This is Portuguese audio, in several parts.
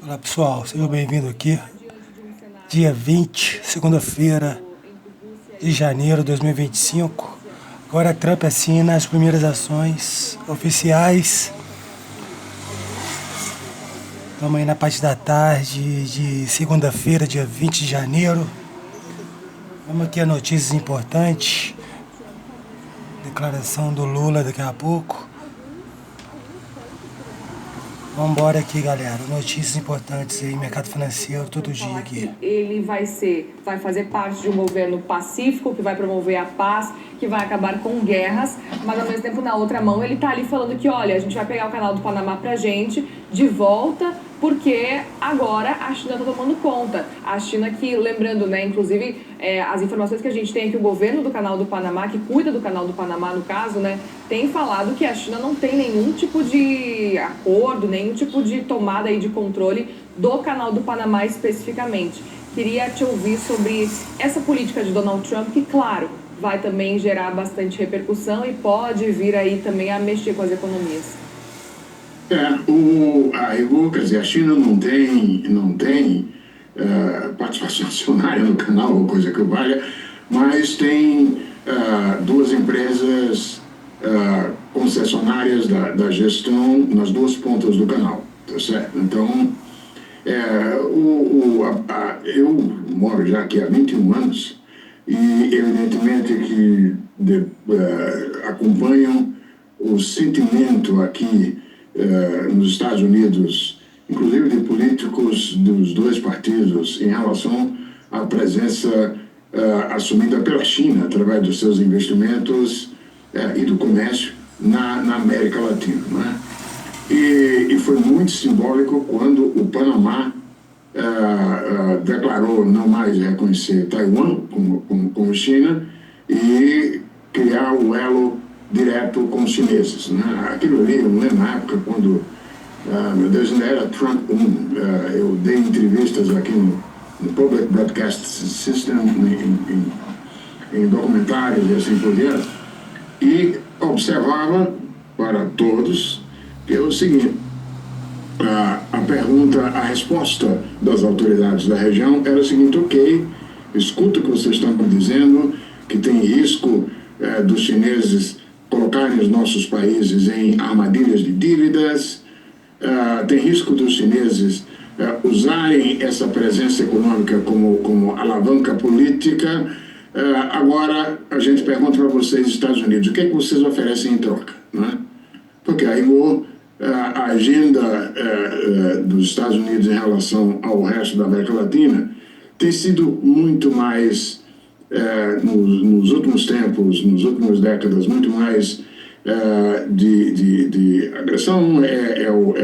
Olá pessoal, sejam bem-vindos aqui. Dia 20, segunda-feira de janeiro de 2025. Agora Trump assina as primeiras ações oficiais. Estamos aí na parte da tarde de segunda-feira, dia 20 de janeiro. Vamos aqui a notícias importantes. Declaração do Lula daqui a pouco. Vamos embora aqui, galera. Notícias importantes aí, mercado financeiro, todo dia aqui. Ele vai fazer parte de um governo pacífico, que vai promover a paz, que vai acabar com guerras, mas ao mesmo tempo, na outra mão, ele tá ali falando que, olha, a gente vai pegar o canal do Panamá pra gente, de volta, porque agora a China tá tomando conta. A China que, lembrando, né, inclusive, as informações que a gente tem é que o governo do canal do Panamá, que cuida do canal do Panamá, no caso, né, tem falado que a China não tem nenhum tipo de acordo, nenhum tipo de tomada aí de controle do canal do Panamá especificamente. Queria te ouvir sobre essa política de Donald Trump, que, claro, vai também gerar bastante repercussão e pode vir aí também a mexer com as economias. Quer dizer, a China não tem participação acionária no canal, ou coisa que valha, mas tem duas empresas concessionárias da gestão nas duas pontas do canal, tá certo? Então, eu moro já aqui há 21 anos e, evidentemente, que acompanham o sentimento aqui nos Estados Unidos, inclusive de políticos dos dois partidos, em relação à presença assumida pela China através dos seus investimentos e do comércio na América Latina, né? E foi muito simbólico quando o Panamá declarou não mais reconhecer Taiwan como China e criar o elo direto com os chineses, né? Aquilo ali, eu lembro na época quando, meu Deus, ainda era Trump 1, eu dei entrevistas aqui no Public Broadcast System, em documentários e assim por diante, e observava para todos que é o seguinte: a resposta das autoridades da região era o seguinte: ok, escuta o que vocês estão dizendo, que tem risco dos chineses colocarem os nossos países em armadilhas de dívidas, tem risco dos chineses usarem essa presença econômica como alavanca política. Agora a gente pergunta para vocês, Estados Unidos, o que é que vocês oferecem em troca, né? Porque aí a agenda dos Estados Unidos em relação ao resto da América Latina tem sido muito mais, nos últimos tempos, nas últimas décadas, muito mais de agressão,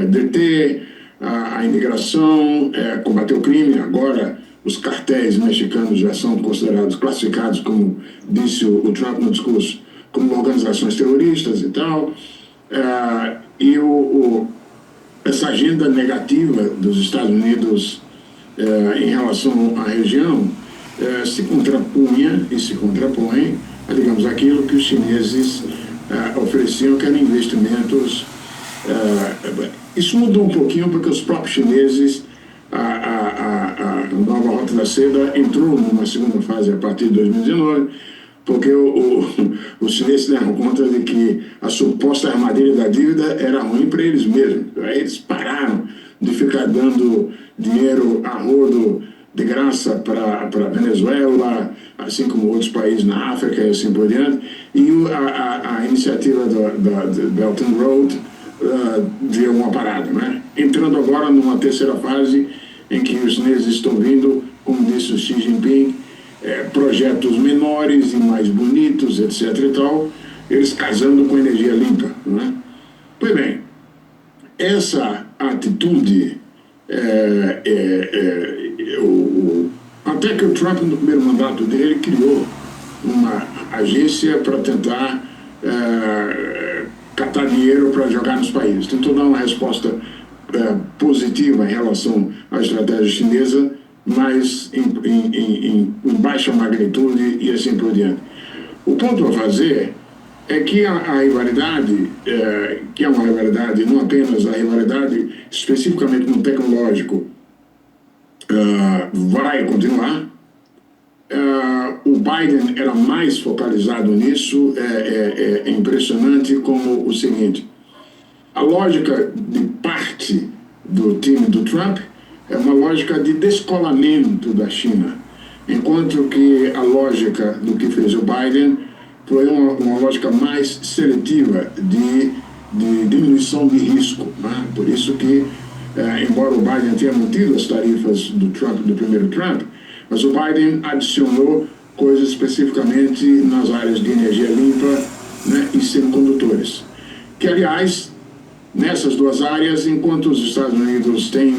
deter a imigração, combater o crime. Agora os cartéis mexicanos já são considerados, classificados, como disse o Trump no discurso, como organizações terroristas e tal. Essa agenda negativa dos Estados Unidos em relação à região se contrapunha e se contrapõe a, digamos, aquilo que os chineses ofereciam, que eram investimentos. Isso mudou um pouquinho porque os próprios chineses, a nova Rota da Seda entrou numa segunda fase a partir de 2019, porque os chineses deram conta de que a suposta armadilha da dívida era ruim para eles mesmos. Aí eles pararam de ficar dando dinheiro a rodo de graça para a Venezuela, assim como outros países na África e assim por diante. E a iniciativa da Belt and Road deu uma parada, né? Entrando agora numa terceira fase em que os chineses estão vindo, como disse o Xi Jinping, projetos menores e mais bonitos, etc. e tal, eles casando com energia limpa, né? Pois bem, essa atitude, até que o Trump, no primeiro mandato dele, criou uma agência para tentar catar dinheiro para jogar nos países. Tentou dar uma resposta positiva em relação à estratégia chinesa, mas em baixa magnitude e assim por diante. O ponto a fazer é que a rivalidade, que é uma rivalidade, não apenas a rivalidade especificamente no tecnológico, vai continuar. O Biden era mais focalizado nisso. É impressionante como o seguinte: a lógica de parte do time do Trump é uma lógica de descolamento da China, enquanto que a lógica do que fez o Biden foi uma lógica mais seletiva de diminuição de risco, né? Por isso que, embora o Biden tenha mantido as tarifas do Trump, do primeiro Trump, mas o Biden adicionou coisas especificamente nas áreas de energia limpa, né, e semicondutores, que, aliás, nessas duas áreas, enquanto os Estados Unidos têm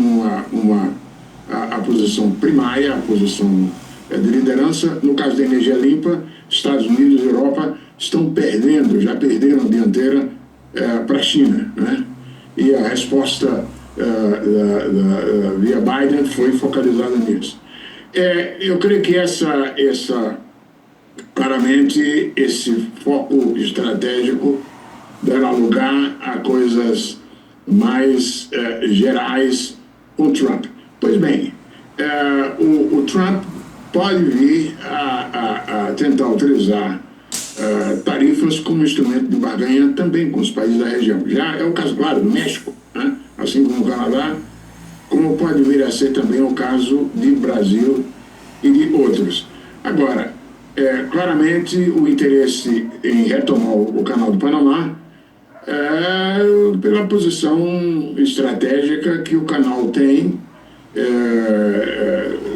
a posição primária, a posição de liderança, no caso da energia limpa, Estados Unidos e Europa estão perdendo, já perderam a dianteira para a China, né? E a resposta via Biden foi focalizada nisso. Eu creio que claramente, esse foco estratégico dará lugar a coisas mais gerais com Trump. Pois bem, o Trump pode vir a tentar utilizar tarifas como instrumento de barganha também com os países da região. Já é o caso, claro, do México, né? Assim como o Canadá, como pode vir a ser também o caso de Brasil e de outros. Agora, claramente o interesse em retomar o Canal do Panamá pela posição estratégica que o canal tem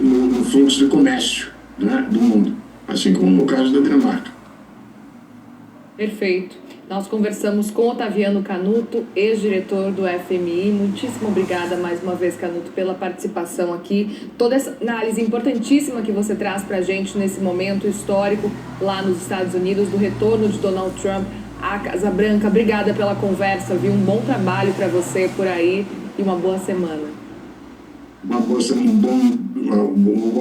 no fluxo de comércio, né, do mundo, assim como no caso da Dinamarca. Perfeito. Nós conversamos com Otaviano Canuto, ex-diretor do FMI. Muitíssimo obrigada mais uma vez, Canuto, pela participação aqui. Toda essa análise importantíssima que você traz para a gente nesse momento histórico lá nos Estados Unidos, do retorno de Donald Trump à Casa Branca. Obrigada pela conversa, viu? Um bom trabalho para você por aí e uma boa semana. Uma boa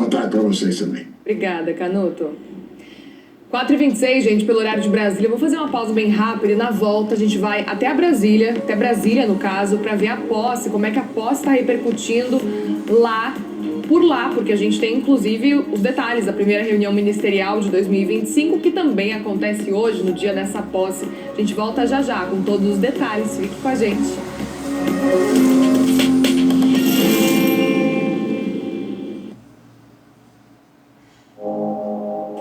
tarde para vocês também. Obrigada, Canuto. 4h26, gente, pelo horário de Brasília. Eu vou fazer uma pausa bem rápida e na volta a gente vai até Brasília no caso, para ver a posse, como é que a posse está repercutindo por lá, porque a gente tem inclusive os detalhes da primeira reunião ministerial de 2025, que também acontece hoje, no dia dessa posse. A gente volta já já com todos os detalhes. Fique com a gente.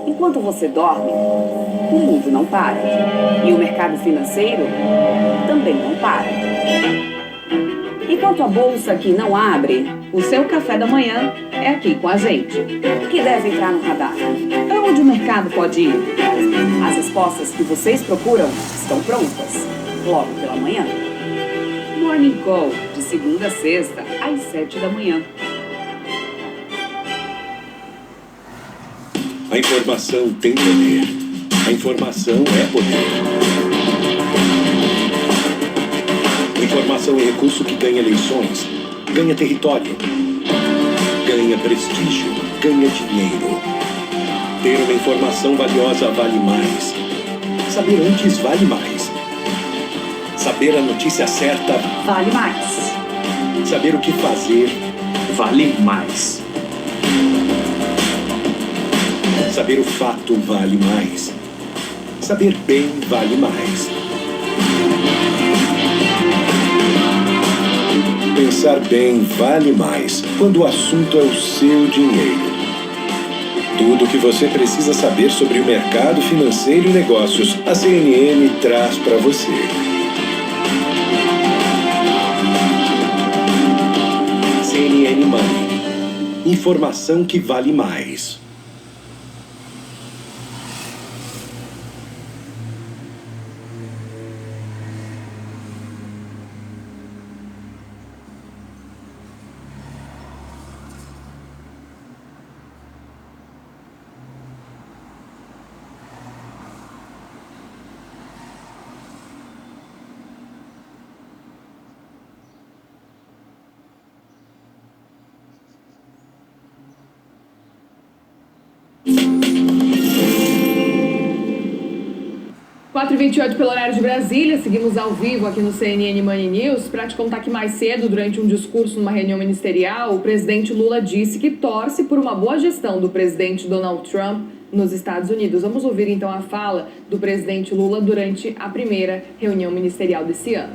Enquanto você dorme, o mundo não para. E o mercado financeiro também não para. Enquanto a bolsa aqui não abre, o seu café da manhã é aqui com a gente. O que deve entrar no radar? Aonde o mercado pode ir? As respostas que vocês procuram estão prontas, logo pela manhã. Morning Call, de segunda a sexta, às 7 da manhã. A informação tem poder. A informação é poder. Informação é recurso que ganha eleições, ganha território, ganha prestígio, ganha dinheiro. Ter uma informação valiosa vale mais. Saber antes vale mais. Saber a notícia certa vale mais. Saber o que fazer vale mais. Saber o fato vale mais. Saber bem vale mais. Pensar bem vale mais quando o assunto é o seu dinheiro. Tudo o que você precisa saber sobre o mercado financeiro e negócios, a CNN traz para você. CNN Money. Informação que vale mais. 4h28 pelo horário de Brasília, seguimos ao vivo aqui no CNN Money News para te contar que mais cedo, durante um discurso numa reunião ministerial, o presidente Lula disse que torce por uma boa gestão do presidente Donald Trump nos Estados Unidos. Vamos ouvir então a fala do presidente Lula durante a primeira reunião ministerial desse ano.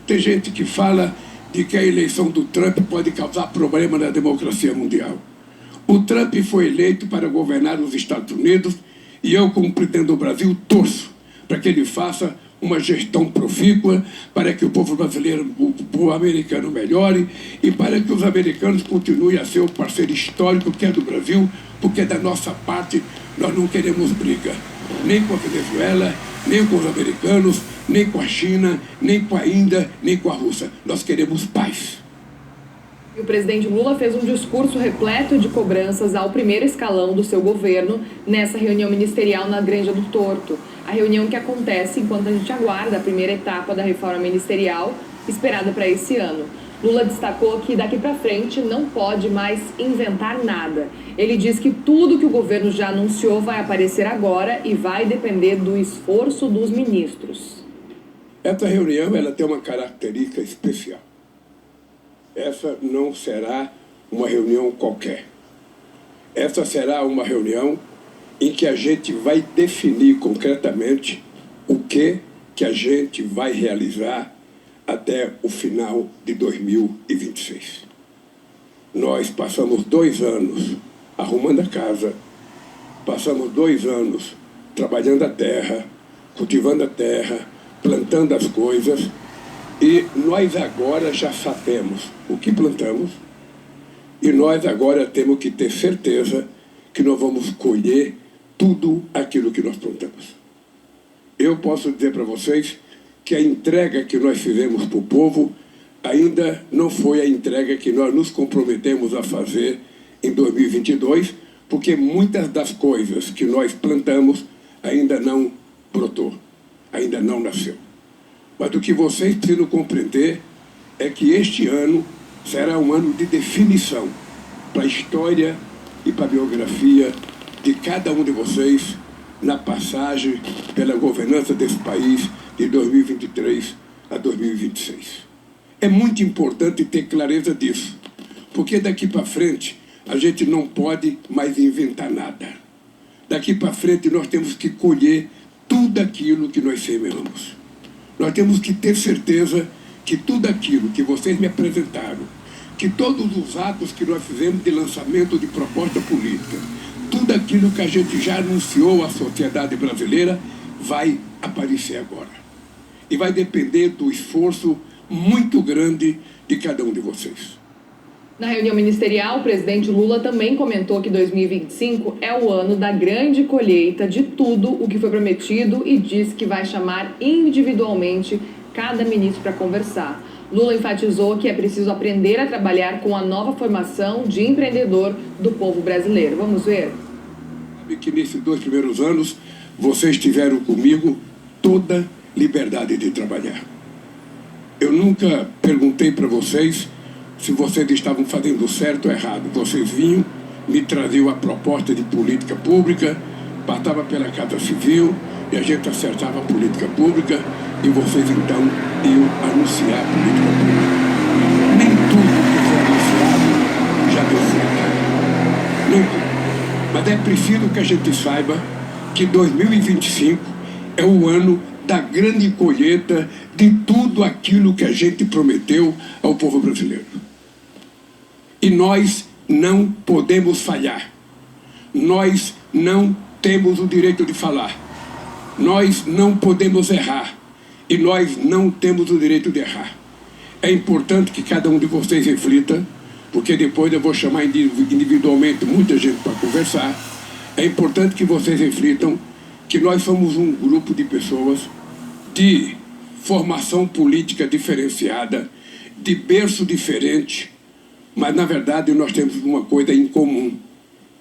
Tem gente que fala de que a eleição do Trump pode causar problema na democracia mundial. O Trump foi eleito para governar os Estados Unidos e eu, como presidente do Brasil, torço para que ele faça uma gestão profícua, para que o povo brasileiro, o povo americano melhore e para que os americanos continuem a ser o parceiro histórico que é do Brasil, porque da nossa parte nós não queremos briga, nem com a Venezuela, nem com os americanos, nem com a China, nem com a Índia, nem com a Rússia. Nós queremos paz. E o presidente Lula fez um discurso repleto de cobranças ao primeiro escalão do seu governo nessa reunião ministerial na Granja do Torto. A reunião que acontece enquanto a gente aguarda a primeira etapa da reforma ministerial esperada para esse ano. Lula destacou que daqui para frente não pode mais inventar nada. Ele diz que tudo que o governo já anunciou vai aparecer agora e vai depender do esforço dos ministros. Essa reunião ela tem uma característica especial. Essa não será uma reunião qualquer. Essa será uma reunião em que a gente vai definir concretamente o que a gente vai realizar até o final de 2026. Nós passamos 2 anos arrumando a casa, passamos 2 anos trabalhando a terra, cultivando a terra, plantando as coisas, e nós agora já sabemos o que plantamos e nós agora temos que ter certeza que nós vamos colher tudo aquilo que nós plantamos. Eu posso dizer para vocês que a entrega que nós fizemos para o povo ainda não foi a entrega que nós nos comprometemos a fazer em 2022, porque muitas das coisas que nós plantamos ainda não brotou, ainda não nasceu. Mas o que vocês precisam compreender é que este ano será um ano de definição para a história e para a biografia de cada um de vocês na passagem pela governança desse país de 2023 a 2026. É muito importante ter clareza disso, porque daqui para frente a gente não pode mais inventar nada. Daqui para frente nós temos que colher tudo aquilo que nós semeamos. Nós temos que ter certeza que tudo aquilo que vocês me apresentaram, que todos os atos que nós fizemos de lançamento de proposta política, tudo aquilo que a gente já anunciou à sociedade brasileira vai aparecer agora. E vai depender do esforço muito grande de cada um de vocês. Na reunião ministerial, o presidente Lula também comentou que 2025 é o ano da grande colheita de tudo o que foi prometido e disse que vai chamar individualmente cada ministro para conversar. Lula enfatizou que é preciso aprender a trabalhar com a nova formação de empreendedor do povo brasileiro. Vamos ver? Sabe que nesses 2 primeiros anos vocês tiveram comigo toda liberdade de trabalhar. Eu nunca perguntei para vocês se vocês estavam fazendo certo ou errado. Vocês vinham, me traziam a proposta de política pública, passava pela Casa Civil e a gente acertava a política pública e vocês então iam anunciar a política pública. Nem tudo que foi anunciado já deu certo. Nem tudo. Mas é preciso que a gente saiba que 2025 é o ano da grande colheita de tudo aquilo que a gente prometeu ao povo brasileiro. E nós não podemos falhar. Nós não temos o direito de falar. Nós não podemos errar. E nós não temos o direito de errar. É importante que cada um de vocês reflita, porque depois eu vou chamar individualmente muita gente para conversar. É importante que vocês reflitam que nós somos um grupo de pessoas de formação política diferenciada, de berço diferente, mas na verdade nós temos uma coisa em comum,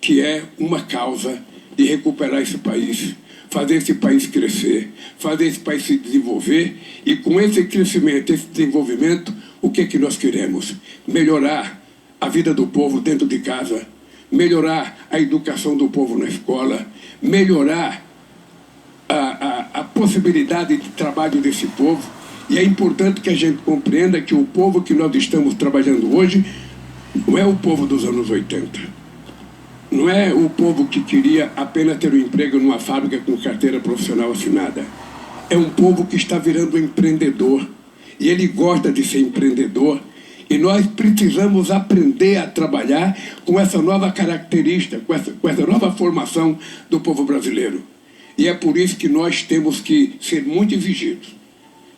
que é uma causa de recuperar esse país, fazer esse país crescer, fazer esse país se desenvolver, e com esse crescimento, esse desenvolvimento, o que é que nós queremos? Melhorar a vida do povo dentro de casa, melhorar a educação do povo na escola, melhorar a possibilidade de trabalho desse povo. E é importante que a gente compreenda que o povo que nós estamos trabalhando hoje não é o povo dos anos 80. Não é o povo que queria apenas ter um emprego numa fábrica com carteira profissional assinada. É um povo que está virando empreendedor. E ele gosta de ser empreendedor. E nós precisamos aprender a trabalhar com essa nova característica, com essa nova formação do povo brasileiro. E é por isso que nós temos que ser muito exigidos.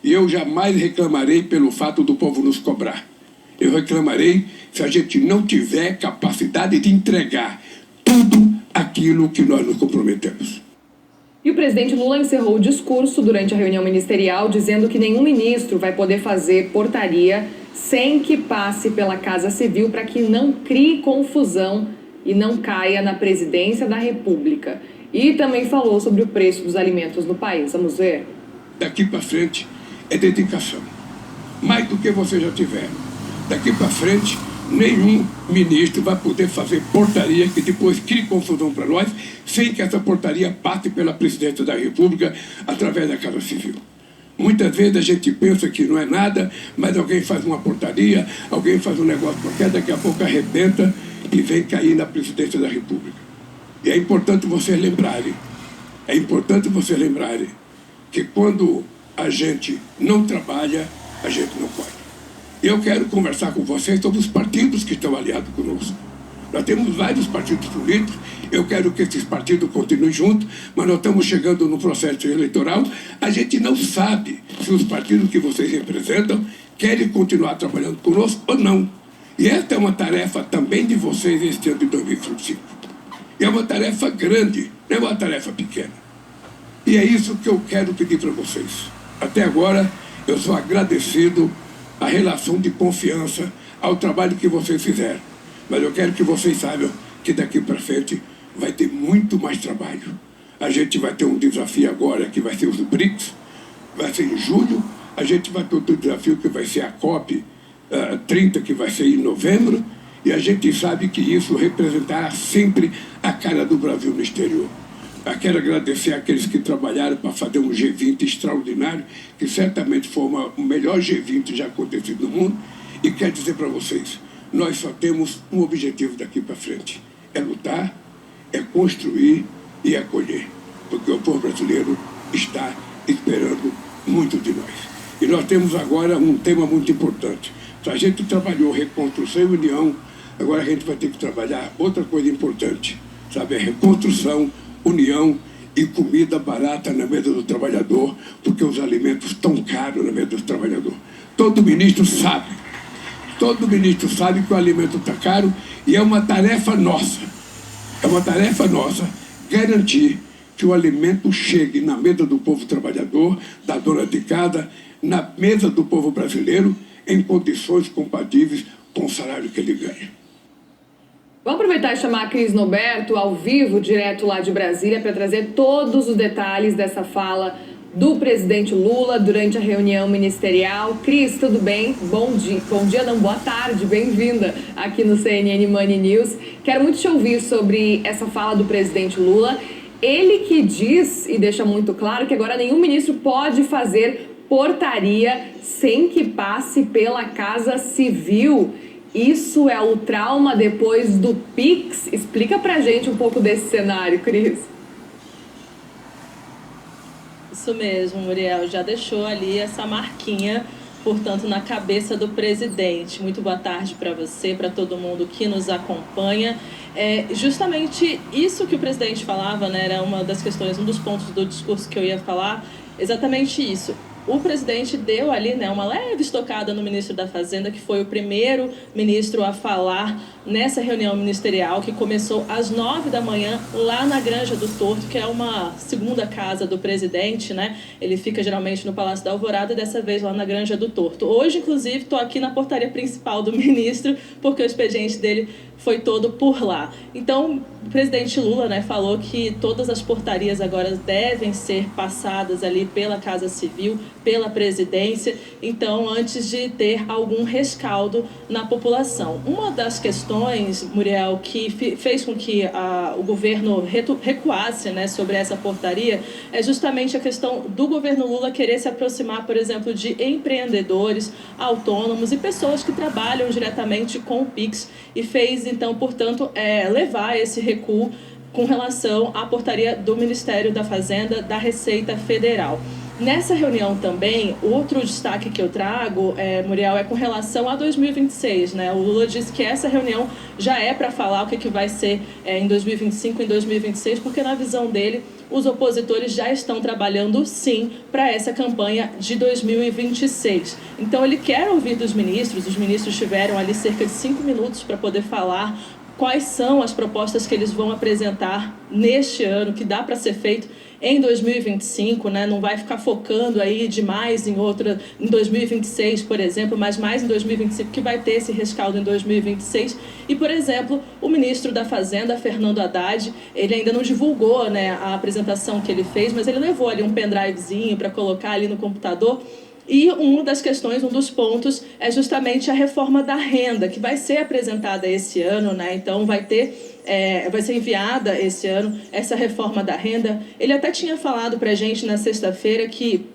E eu jamais reclamarei pelo fato do povo nos cobrar. Eu reclamarei se a gente não tiver capacidade de entregar tudo aquilo que nós nos comprometemos. E o presidente Lula encerrou o discurso durante a reunião ministerial dizendo que nenhum ministro vai poder fazer portaria sem que passe pela Casa Civil para que não crie confusão e não caia na presidência da República. E também falou sobre o preço dos alimentos no país. Vamos ver? Daqui para frente é dedicação. Mais do que você já tiver. Daqui para frente, nenhum ministro vai poder fazer portaria que depois crie confusão para nós, sem que essa portaria passe pela presidência da República através da Casa Civil. Muitas vezes a gente pensa que não é nada, mas alguém faz uma portaria, alguém faz um negócio qualquer, daqui a pouco arrebenta e vem cair na presidência da República. E é importante vocês lembrarem, que quando a gente não trabalha, a gente não pode. Eu quero conversar com vocês sobre os partidos que estão aliados conosco. Nós temos vários partidos políticos, eu quero que esses partidos continuem juntos, mas nós estamos chegando no processo eleitoral, a gente não sabe se os partidos que vocês representam querem continuar trabalhando conosco ou não. E esta é uma tarefa também de vocês este ano de 2025. E é uma tarefa grande, não é uma tarefa pequena. E é isso que eu quero pedir para vocês. Até agora, eu sou agradecido à relação de confiança, ao trabalho que vocês fizeram. Mas eu quero que vocês saibam que daqui para frente vai ter muito mais trabalho. A gente vai ter um desafio agora que vai ser os BRICS, vai ser em julho. A gente vai ter outro desafio que vai ser a COP 30, que vai ser em novembro. E a gente sabe que isso representará sempre a cara do Brasil no exterior. Eu quero agradecer àqueles que trabalharam para fazer um G20 extraordinário, que certamente foi o melhor G20 já acontecido no mundo. E quero dizer para vocês, nós só temos um objetivo daqui para frente. É lutar, é construir e é colher. Porque o povo brasileiro está esperando muito de nós. E nós temos agora um tema muito importante. Se a gente trabalhou reconstrução e união, agora a gente vai ter que trabalhar outra coisa importante. Sabe, a reconstrução, união e comida barata na mesa do trabalhador, porque os alimentos estão caros na mesa do trabalhador. Todo ministro sabe que o alimento está caro e é uma tarefa nossa. É uma tarefa nossa garantir que o alimento chegue na mesa do povo trabalhador, da dona de casa, na mesa do povo brasileiro, em condições compatíveis com o salário que ele ganha. Vamos aproveitar e chamar a Cris Noberto ao vivo, direto lá de Brasília, para trazer todos os detalhes dessa fala do presidente Lula durante a reunião ministerial. Cris, tudo bem? Bom dia, não, boa tarde, bem-vinda aqui no CNN Money News. Quero muito te ouvir sobre essa fala do presidente Lula. Ele que diz e deixa muito claro que agora nenhum ministro pode fazer portaria sem que passe pela Casa Civil. Isso é o trauma depois do Pix? Explica pra gente um pouco desse cenário, Cris. Isso mesmo, Muriel. Já deixou ali essa marquinha, portanto, na cabeça do presidente. Muito boa tarde para você, para todo mundo que nos acompanha. Justamente isso que o presidente falava, né, era uma das questões, um dos pontos do discurso que eu ia falar, exatamente isso. O presidente deu ali, né, uma leve estocada no ministro da Fazenda, que foi o primeiro ministro a falar nessa reunião ministerial, que começou às 9 da manhã, lá na Granja do Torto, que é uma segunda casa do presidente, né? Ele fica geralmente no Palácio da Alvorada, e dessa vez lá na Granja do Torto. Hoje, inclusive, estou aqui na portaria principal do ministro, porque o expediente dele foi todo por lá. Então, o presidente Lula, né, falou que todas as portarias agora devem ser passadas ali pela Casa Civil, pela presidência, então antes de ter algum rescaldo na população. Uma das questões, Muriel, que fez com que o governo recuasse, né, sobre essa portaria é justamente a questão do governo Lula querer se aproximar, por exemplo, de empreendedores, autônomos e pessoas que trabalham diretamente com o Pix e fez, então, portanto, levar esse recuo com relação à portaria do Ministério da Fazenda da Receita Federal. Nessa reunião também, outro destaque que eu trago, Muriel, é com relação a 2026, né? O Lula disse que essa reunião já é para falar o que vai ser em 2025 e em 2026, porque na visão dele, os opositores já estão trabalhando, sim, para essa campanha de 2026. Então, ele quer ouvir dos ministros, os ministros tiveram ali cerca de 5 minutos para poder falar quais são as propostas que eles vão apresentar neste ano, que dá para ser feito em 2025, né? Não vai ficar focando aí demais em 2026, por exemplo, mas mais em 2025, que vai ter esse rescaldo em 2026. E, por exemplo, o ministro da Fazenda, Fernando Haddad, ele ainda não divulgou, né, a apresentação que ele fez, mas ele levou ali um pendrivezinho para colocar ali no computador. E uma das questões, um dos pontos, é justamente a reforma da renda, que vai ser apresentada esse ano, né? Então vai ser enviada esse ano essa reforma da renda. Ele até tinha falado para a gente na sexta-feira que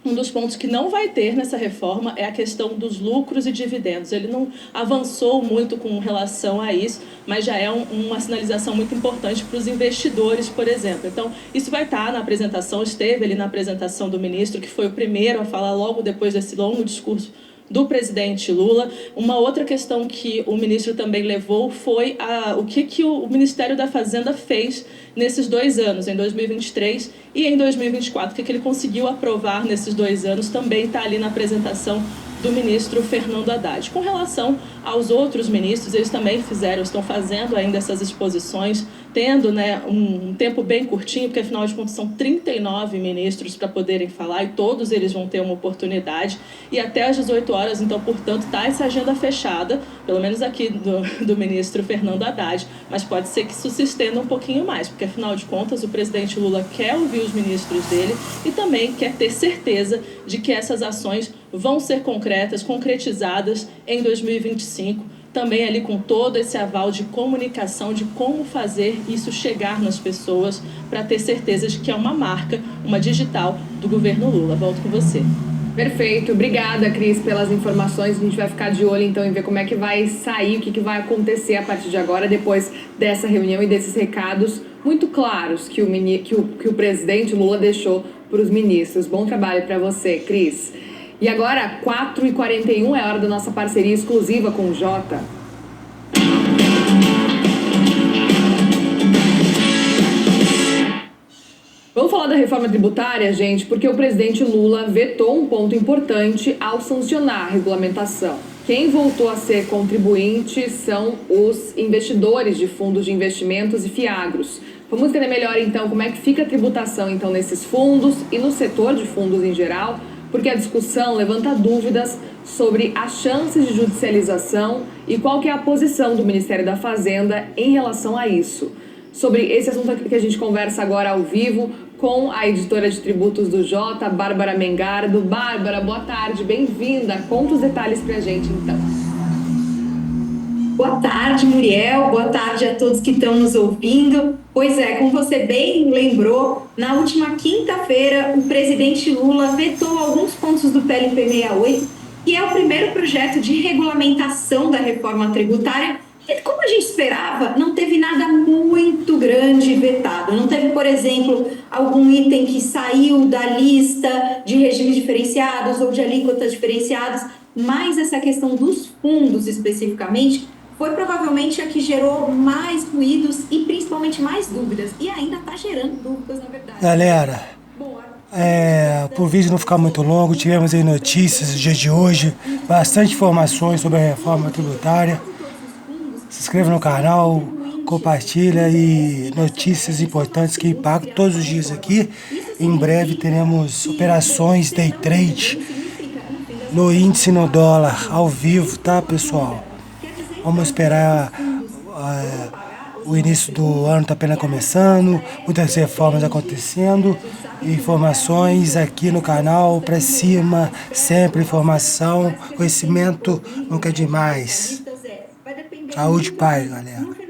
um dos pontos que não vai ter nessa reforma é a questão dos lucros e dividendos. Ele não avançou muito com relação a isso, mas já é uma sinalização muito importante para os investidores, por exemplo. Então, isso vai estar na apresentação, esteve ali na apresentação do ministro, que foi o primeiro a falar logo depois desse longo discurso do presidente Lula. Uma outra questão que o ministro também levou foi o que o Ministério da Fazenda fez nesses 2 anos, em 2023 e em 2024, o que ele conseguiu aprovar nesses 2 anos, também está ali na apresentação do ministro Fernando Haddad. Com relação aos outros ministros, eles também estão fazendo ainda essas exposições, tendo, né, um tempo bem curtinho, porque afinal de contas são 39 ministros para poderem falar e todos eles vão ter uma oportunidade. E até às 18 horas, então, portanto, está essa agenda fechada, pelo menos aqui do ministro Fernando Haddad, mas pode ser que isso se estenda um pouquinho mais, porque afinal de contas o presidente Lula quer ouvir os ministros dele e também quer ter certeza de que essas ações vão ser concretizadas em 2025, também ali com todo esse aval de comunicação, de como fazer isso chegar nas pessoas, para ter certeza de que é uma marca, uma digital do governo Lula. Volto com você. Perfeito. Obrigada, Cris, pelas informações. A gente vai ficar de olho, então, em ver como é que vai sair, o que vai acontecer a partir de agora, depois dessa reunião e desses recados muito claros que o presidente Lula deixou para os ministros. Bom trabalho para você, Cris. E agora, 4h41, é hora da nossa parceria exclusiva com o Jota. Vamos falar da reforma tributária, gente, porque o presidente Lula vetou um ponto importante ao sancionar a regulamentação. Quem voltou a ser contribuinte são os investidores de fundos de investimentos e fiagros. Vamos entender melhor, então, como é que fica a tributação, então, nesses fundos e no setor de fundos em geral, porque a discussão levanta dúvidas sobre as chances de judicialização e qual que é a posição do Ministério da Fazenda em relação a isso. Sobre esse assunto aqui que a gente conversa agora ao vivo com a editora de tributos do Jota, Bárbara Mengardo. Bárbara, boa tarde, bem-vinda. Conta os detalhes pra gente, então. Boa tarde, Muriel. Boa tarde a todos que estão nos ouvindo. Pois é, como você bem lembrou, na última quinta-feira, o presidente Lula vetou alguns pontos do PLP 68, que é o primeiro projeto de regulamentação da reforma tributária. E, como a gente esperava, não teve nada muito grande vetado. Não teve, por exemplo, algum item que saiu da lista de regimes diferenciados ou de alíquotas diferenciadas, mas essa questão dos fundos especificamente foi provavelmente a que gerou mais ruídos e principalmente mais dúvidas. E ainda está gerando dúvidas, na verdade. Galera, por vídeo não ficar muito longo, tivemos aí notícias no dia de hoje, bastante informações sobre a reforma tributária. Se inscreva no canal, compartilha e notícias importantes que impactam todos os dias aqui. Em breve teremos operações day trade no índice no dólar, ao vivo, tá, pessoal? Vamos esperar O início do ano está apenas começando, muitas reformas acontecendo, informações aqui no canal, para cima, sempre informação, conhecimento nunca é demais. Saúde e paz, galera.